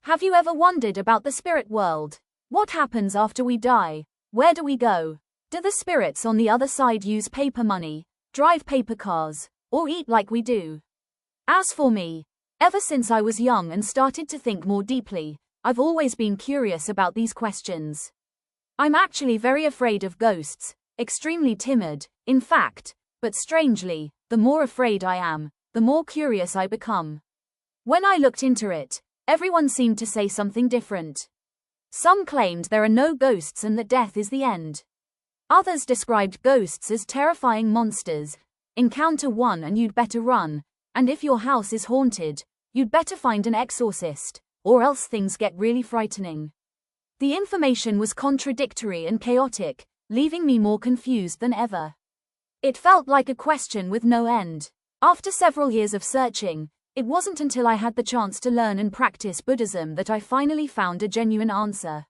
Have you ever wondered about the spirit world? What happens after we die? Where do we go? Do the spirits on the other side use paper money, drive paper cars, or eat like we do? As for me, ever since I was young and started to think more deeply, I've always been curious about these questions. I'm actually very afraid of ghosts, extremely timid, in fact, but strangely, the more afraid I am, the more curious I become. When I looked into it, everyone seemed to say something different. Some claimed there are no ghosts and that death is the end. Others described ghosts as terrifying monsters. Encounter one and you'd better run, and if your house is haunted, you'd better find an exorcist, or else things get really frightening. The information was contradictory and chaotic, leaving me more confused than ever. It felt like a question with no end. After several years of searching, it wasn't until I had the chance to learn and practice Buddhism that I finally found a genuine answer.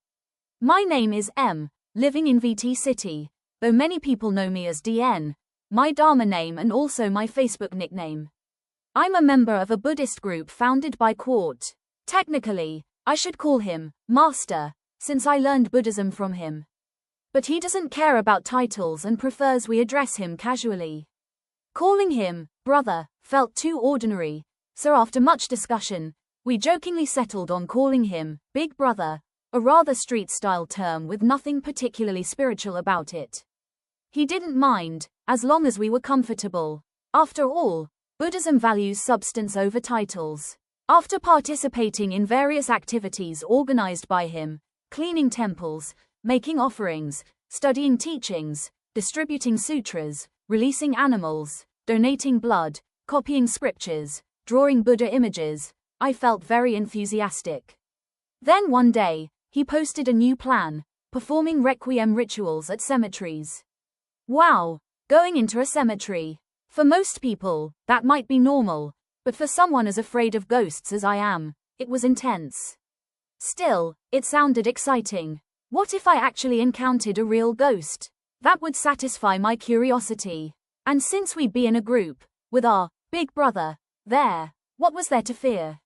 My name is M, living in VT City, though many people know me as DN, my Dharma name and also my Facebook nickname. I'm a member of a Buddhist group founded by Quart. Technically, I should call him Master, since I learned Buddhism from him. But he doesn't care about titles and prefers we address him casually. Calling him brother felt too ordinary, so after much discussion, we jokingly settled on calling him Big Brother, a rather street-style term with nothing particularly spiritual about it. He didn't mind, as long as we were comfortable. After all, Buddhism values substance over titles. After participating in various activities organized by him, cleaning temples, making offerings, studying teachings, distributing sutras, releasing animals, donating blood, copying scriptures, drawing Buddha images, I felt very enthusiastic. Then one day, he posted a new plan, performing requiem rituals at cemeteries. Wow, going into a cemetery. For most people, that might be normal, but for someone as afraid of ghosts as I am, it was intense. Still, it sounded exciting. What if I actually encountered a real ghost? That would satisfy my curiosity. And since we'd be in a group, with our big brother there, what was there to fear?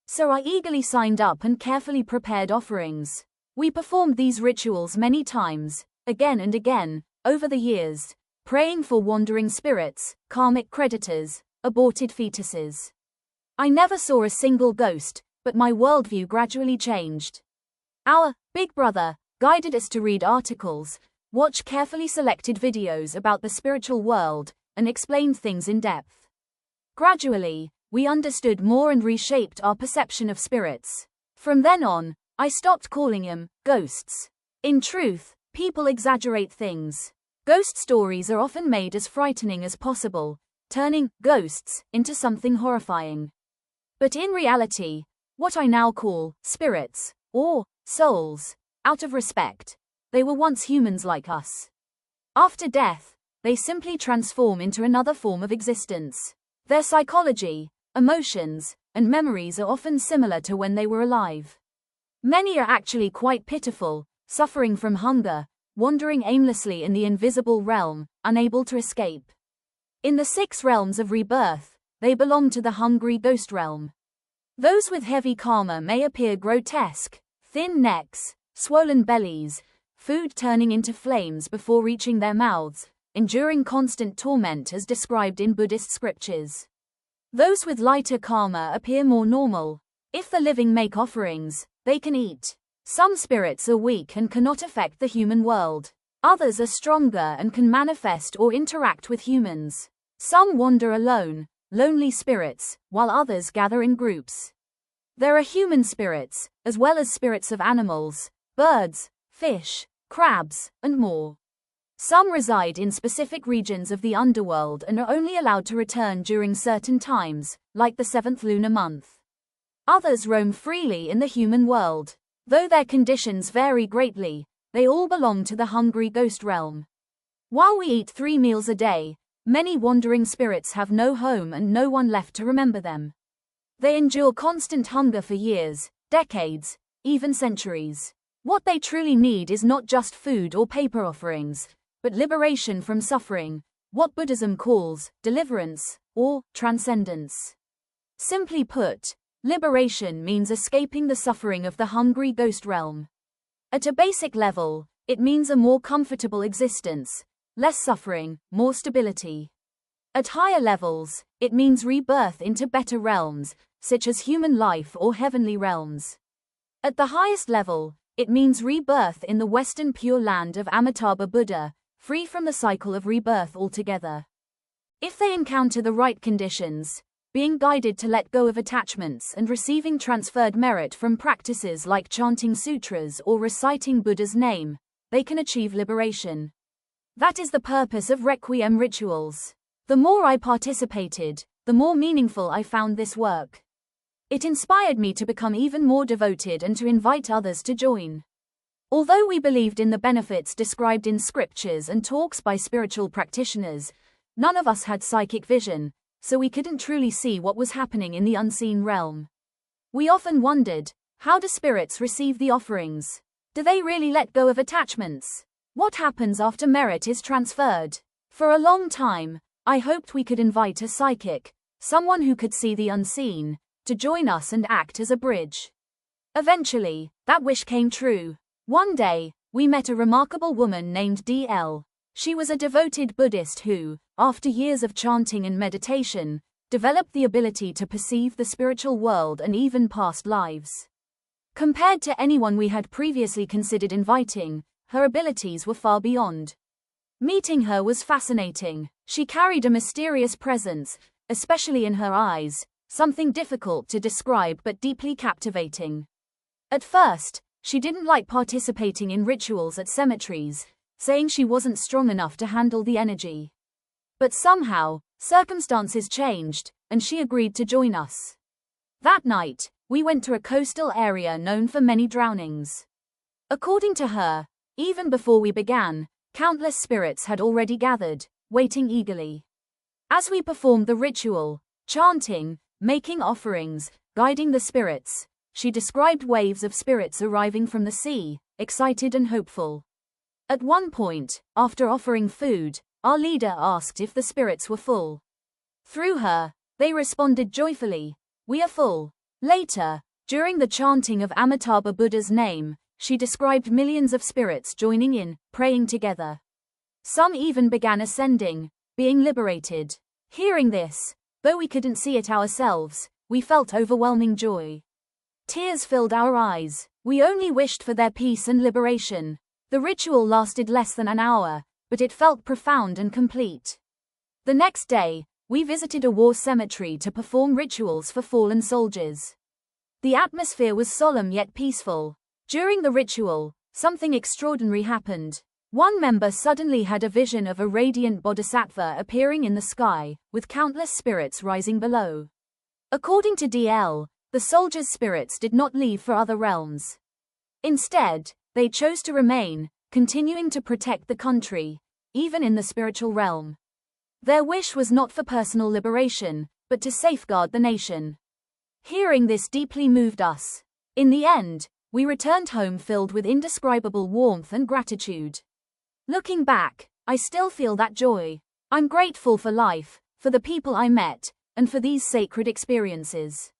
So I eagerly signed up and carefully prepared offerings. We performed these rituals many times, again and again, over the years, praying for wandering spirits, karmic creditors, aborted fetuses. I never saw a single ghost, but my worldview gradually changed. Our big brother guided us to read articles, watch carefully selected videos about the spiritual world, and explained things in depth. Gradually, we understood more and reshaped our perception of spirits. From then on, I stopped calling them ghosts. In truth, people exaggerate things. Ghost stories are often made as frightening as possible, turning ghosts into something horrifying. But in reality, what I now call spirits, or souls, out of respect, they were once humans like us. After death, they simply transform into another form of existence. Their psychology, emotions, and memories are often similar to when they were alive. Many are actually quite pitiful, suffering from hunger, wandering aimlessly in the invisible realm, unable to escape. In the 6 realms of rebirth, they belong to the hungry ghost realm. Those with heavy karma may appear grotesque, thin necks, swollen bellies, food turning into flames before reaching their mouths, enduring constant torment as described in Buddhist scriptures. Those with lighter karma appear more normal. If the living make offerings, they can eat. Some spirits are weak and cannot affect the human world. Others are stronger and can manifest or interact with humans. Some wander alone, lonely spirits, while others gather in groups. There are human spirits, as well as spirits of animals, birds, fish, crabs, and more. Some reside in specific regions of the underworld and are only allowed to return during certain times, like the 7th lunar month. Others roam freely in the human world. Though their conditions vary greatly, they all belong to the hungry ghost realm. While we eat 3 meals a day, many wandering spirits have no home and no one left to remember them. They endure constant hunger for years, decades, even centuries. What they truly need is not just food or paper offerings, but liberation from suffering, what Buddhism calls deliverance, or transcendence. Simply put, Liberation means escaping the suffering of the hungry ghost realm. At a basic level, it means a more comfortable existence, less suffering, more stability. At higher levels, it means rebirth into better realms, such as human life or heavenly realms. At the highest level, it means rebirth in the Western Pure Land of Amitabha Buddha, free from the cycle of rebirth altogether. If they encounter the right conditions, being guided to let go of attachments and receiving transferred merit from practices like chanting sutras or reciting Buddha's name, they can achieve liberation. That is the purpose of Requiem rituals. The more I participated, the more meaningful I found this work. It inspired me to become even more devoted and to invite others to join. Although we believed in the benefits described in scriptures and talks by spiritual practitioners, none of us had psychic vision, so we couldn't truly see what was happening in the unseen realm. We often wondered, how do spirits receive the offerings? Do they really let go of attachments? What happens after merit is transferred? For a long time, I hoped we could invite a psychic, someone who could see the unseen, to join us and act as a bridge. Eventually, that wish came true. One day, we met a remarkable woman named DL. She was a devoted Buddhist who, after years of chanting and meditation, developed the ability to perceive the spiritual world and even past lives. Compared to anyone we had previously considered inviting, her abilities were far beyond. Meeting her was fascinating. She carried a mysterious presence, especially in her eyes, something difficult to describe but deeply captivating. At first, she didn't like participating in rituals at cemeteries, saying she wasn't strong enough to handle the energy. But somehow, circumstances changed, and she agreed to join us. That night, we went to a coastal area known for many drownings. According to her, even before we began, countless spirits had already gathered, waiting eagerly. As we performed the ritual, chanting, making offerings, guiding the spirits, she described waves of spirits arriving from the sea, excited and hopeful. At one point, after offering food, our leader asked if the spirits were full. Through her, they responded joyfully, "We are full." Later, during the chanting of Amitabha Buddha's name, she described millions of spirits joining in, praying together. Some even began ascending, being liberated. Hearing this, though we couldn't see it ourselves, we felt overwhelming joy. Tears filled our eyes. We only wished for their peace and liberation. The ritual lasted less than an hour, but it felt profound and complete. The next day, we visited a war cemetery to perform rituals for fallen soldiers. The atmosphere was solemn yet peaceful. During the ritual, something extraordinary happened. One member suddenly had a vision of a radiant bodhisattva appearing in the sky, with countless spirits rising below. According to DL, the soldiers' spirits did not leave for other realms. Instead, they chose to remain, continuing to protect the country, even in the spiritual realm. Their wish was not for personal liberation, but to safeguard the nation. Hearing this deeply moved us. In the end, we returned home filled with indescribable warmth and gratitude. Looking back, I still feel that joy. I'm grateful for life, for the people I met, and for these sacred experiences.